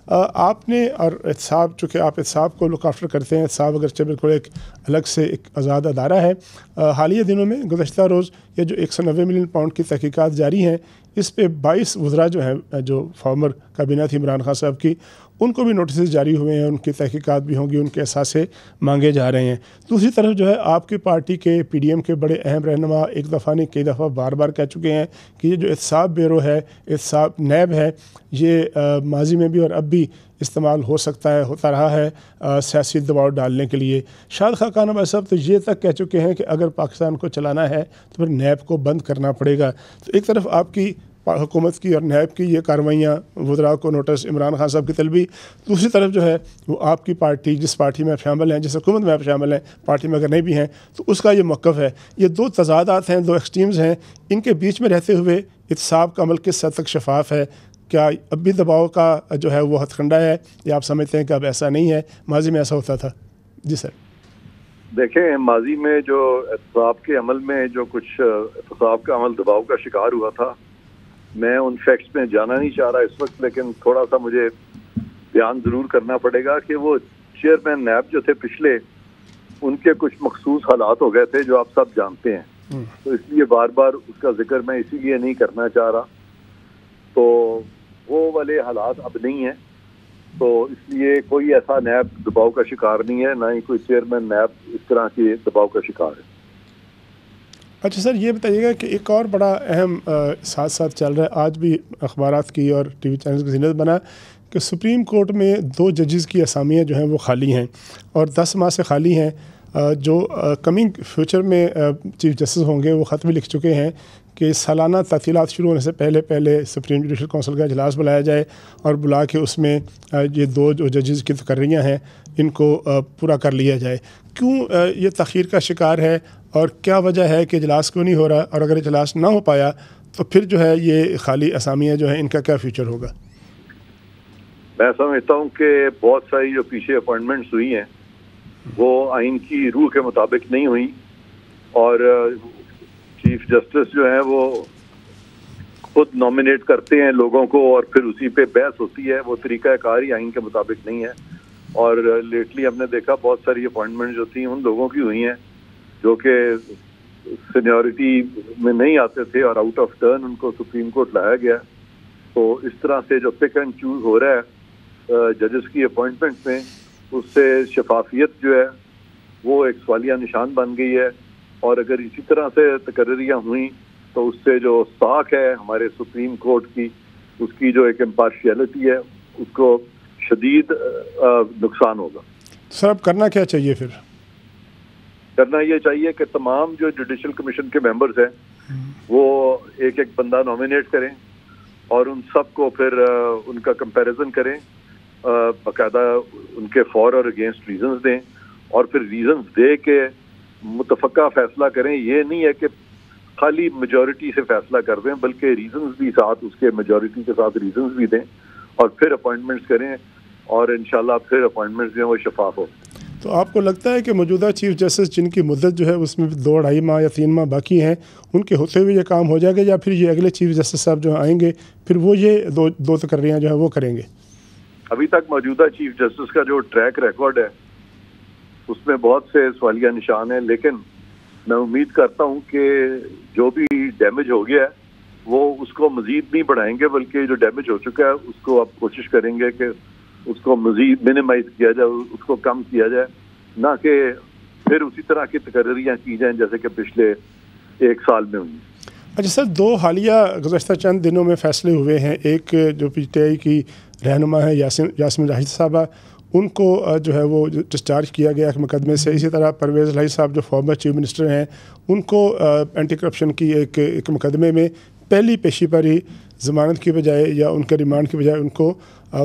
آپ نے اور احتساب، چونکہ آپ احتساب کو لک آفٹر کرتے ہیں، احتساب اگرچہ بالکل ایک الگ سے ایک آزاد ادارہ ہے، حالیہ دنوں میں گزشتہ روز یہ جو 190 ملین پاؤنڈ کی تحقیقات جاری ہیں، اس پہ 22 وزراء جو ہیں، جو فارمر کابینہ تھی عمران خان صاحب کی، ان کو بھی نوٹسز جاری ہوئے ہیں، ان کی تحقیقات بھی ہوں گی، ان کے اثاثے مانگے جا رہے ہیں۔ دوسری طرف جو ہے آپ کی پارٹی کے PDM کے بڑے اہم رہنما ایک دفعہ نہیں کئی دفعہ بار بار کہہ چکے ہیں کہ یہ جو احتساب بیورو ہے، احتساب نیب ہے، یہ ماضی میں بھی اور اب بھی استعمال ہو سکتا ہے، ہوتا رہا ہے سیاسی دباؤ ڈالنے کے لیے۔ شاد خاقان عباس صاحب تو یہ تک کہہ چکے ہیں کہ اگر پاکستان کو چلانا ہے تو پھر نیب کو بند کرنا پڑے گا۔ تو ایک طرف آپ کی حکومت کی اور نیب کی یہ کارروائیاں، وزراء کو نوٹس، عمران خان صاحب کی طلبی، دوسری طرف جو ہے وہ آپ کی پارٹی جس پارٹی میں آپ شامل ہیں، جس حکومت میں آپ شامل ہیں، پارٹی میں اگر نہیں بھی ہیں تو اس کا یہ موقف ہے۔ یہ دو تضادات ہیں، دو ایکسٹریمز ہیں، ان کے بیچ میں رہتے ہوئے احتساب کا عمل کس حد تک شفاف ہے؟ کیا اب بھی دباؤ کا جو ہے وہ ہتھ کنڈا ہے، یا آپ سمجھتے ہیں کہ اب ایسا نہیں ہے، ماضی میں ایسا ہوتا تھا؟ جی سر۔ دیکھیں، ماضی میں جو احتساب کے عمل میں جو کچھ احتساب کا عمل دباؤ کا شکار ہوا تھا، میں ان فیکٹس میں جانا نہیں چاہ رہا اس وقت، لیکن تھوڑا سا مجھے بیان ضرور کرنا پڑے گا کہ وہ چیئرمین نیب جو تھے پچھلے، ان کے کچھ مخصوص حالات ہو گئے تھے جو آپ سب جانتے ہیں، تو اس لیے بار بار اس کا ذکر میں اسی لیے نہیں کرنا چاہ رہا۔ تو وہ والے حالات اب نہیں ہیں، تو اس لیے کوئی ایسا نیب دباؤ کا شکار نہیں ہے، نہ ہی کوئی چیئرمین نیب اس طرح کے دباؤ کا شکار ہے۔ اچھا سر، یہ بتائیے گا کہ ایک اور بڑا اہم ساتھ ساتھ چل رہا ہے، آج بھی اخبارات کی اور ٹی وی چینلز کی زینت بنا کہ سپریم کورٹ میں 2 ججز کی اسامیاں جو ہیں وہ خالی ہیں اور 10 ماہ سے خالی ہیں۔ جو کمنگ فیوچر میں چیف جسٹس ہوں گے وہ خط بھی لکھ چکے ہیں کہ سالانہ تعطیلات شروع ہونے سے پہلے سپریم جوڈیشل کونسل کا اجلاس بلایا جائے اور بلا کے اس میں یہ 2 جو ججز کی تقرریاں ہیں ان کو پورا کر لیا جائے۔ کیوں یہ تاخیر کا شکار ہے اور کیا وجہ ہے کہ اجلاس کیوں نہیں ہو رہا، اور اگر اجلاس نہ ہو پایا تو پھر جو ہے یہ خالی اسامیاں جو ہیں ان کا کیا فیوچر ہوگا؟ میں سمجھتا ہوں کہ بہت ساری جو پیچھے اپوائنٹمنٹس ہوئی ہیں وہ آئین کی روح کے مطابق نہیں ہوئی، اور چیف جسٹس جو ہیں وہ خود نامینیٹ کرتے ہیں لوگوں کو اور پھر اسی پہ بحث ہوتی ہے، وہ طریقہ کار ہی آئین کے مطابق نہیں ہے۔ اور لیٹلی ہم نے دیکھا بہت ساری اپوائنٹمنٹ جو تھیں ان لوگوں کی ہوئی ہیں جو کہ سینیورٹی میں نہیں آتے تھے اور آؤٹ آف ٹرن ان کو سپریم کورٹ لایا گیا۔ تو اس طرح سے جو پک اینڈ چوز ہو رہا ہے ججز کی اپوائنٹمنٹ میں، اس سے شفافیت جو ہے وہ ایک سوالیہ نشان بن گئی ہے، اور اگر اسی طرح سے تقرریاں ہوئیں تو اس سے جو ساکھ ہے ہمارے سپریم کورٹ کی، اس کی جو ایک امپارشیلٹی ہے، اس کو شدید نقصان ہوگا۔ سر اب کرنا کیا چاہیے؟ پھر کرنا یہ چاہیے کہ تمام جو جوڈیشل کمیشن کے ممبرز ہیں وہ ایک ایک بندہ نامینیٹ کریں اور ان سب کو پھر ان کا کمپیریزن کریں، باقاعدہ ان کے فار اور اگینسٹ ریزنز دیں، اور پھر ریزنز دے کے متفقہ فیصلہ کریں۔ یہ نہیں ہے کہ خالی میجورٹی سے فیصلہ کر دیں، بلکہ ریزنز بھی ساتھ، اس کے میجورٹی کے ساتھ ریزنز بھی دیں، اور پھر اپوائنٹمنٹس کریں، اور انشاءاللہ پھر اپوائنٹمنٹس جو ہیں وہ شفاف ہو۔ تو آپ کو لگتا ہے کہ موجودہ چیف جسٹس جن کی مدت جو ہے اس میں 2-2.5 ماہ یا 3 ماہ باقی ہیں، ان کے ہوتے ہوئے یہ کام ہو جائے گا، یا پھر یہ اگلے چیف جسٹس صاحب جو آئیں گے پھر وہ یہ دو تقرریاں جو ہیں وہ کریں گے؟ ابھی تک موجودہ چیف جسٹس کا جو ٹریک ریکارڈ ہے اس میں بہت سے سوالیہ نشان ہیں، لیکن میں امید کرتا ہوں کہ جو بھی ڈیمیج ہو گیا ہے وہ اس کو مزید نہیں بڑھائیں گے، بلکہ جو ڈیمیج ہو چکا ہے اس کو اب کوشش کریں گے کہ اس کو مزید منیمائز کیا جائے، اس کو کم کیا جائے، نہ کہ پھر اسی طرح کی تقرریاں کی جائیں جیسے کہ پچھلے 1 سال میں ہوئی۔ اچھا سر، 2 حالیہ گزشتہ چند دنوں میں فیصلے ہوئے ہیں، ایک جو PTI کی رہنما ہے یاسمین راہی صاحبہ، ان کو جو ہے وہ ڈسچارج کیا گیا ایک مقدمے سے۔ اسی طرح پرویز الہی صاحب جو فارمر چیف منسٹر ہیں، ان کو اینٹی کرپشن کی ایک مقدمے میں پہلی پیشی پر ہی ضمانت کی بجائے یا ان کے ریمانڈ کی بجائے ان کو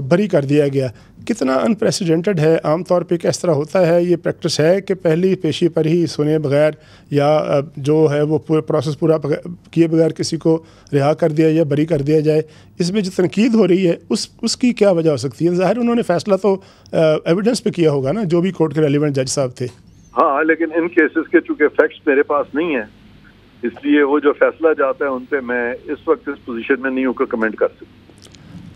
بری کر دیا گیا۔ کتنا انپریسیڈنٹڈ ہے؟ عام طور پہ کس طرح ہوتا ہے؟ یہ پریکٹس ہے کہ پہلی پیشی پر ہی سنے بغیر یا جو ہے وہ پورا پروسیس پورا کیے بغیر کسی کو رہا کر دیا یا بری کر دیا جائے؟ اس میں جو تنقید ہو رہی ہے اس کی کیا وجہ ہو سکتی ہے؟ ظاہر انہوں نے فیصلہ تو ایویڈنس پہ کیا ہوگا نا، جو بھی کورٹ کے ریلیونٹ جج صاحب تھے۔ ہاں، لیکن ان کیسز کے چونکہ فیکٹس میرے پاس نہیں ہیں، اس لیے وہ جو فیصلہ جاتا ہے ان پہ میں اس وقت اس پوزیشن میں نہیں ہوں کہ کمنٹ کر سکوں۔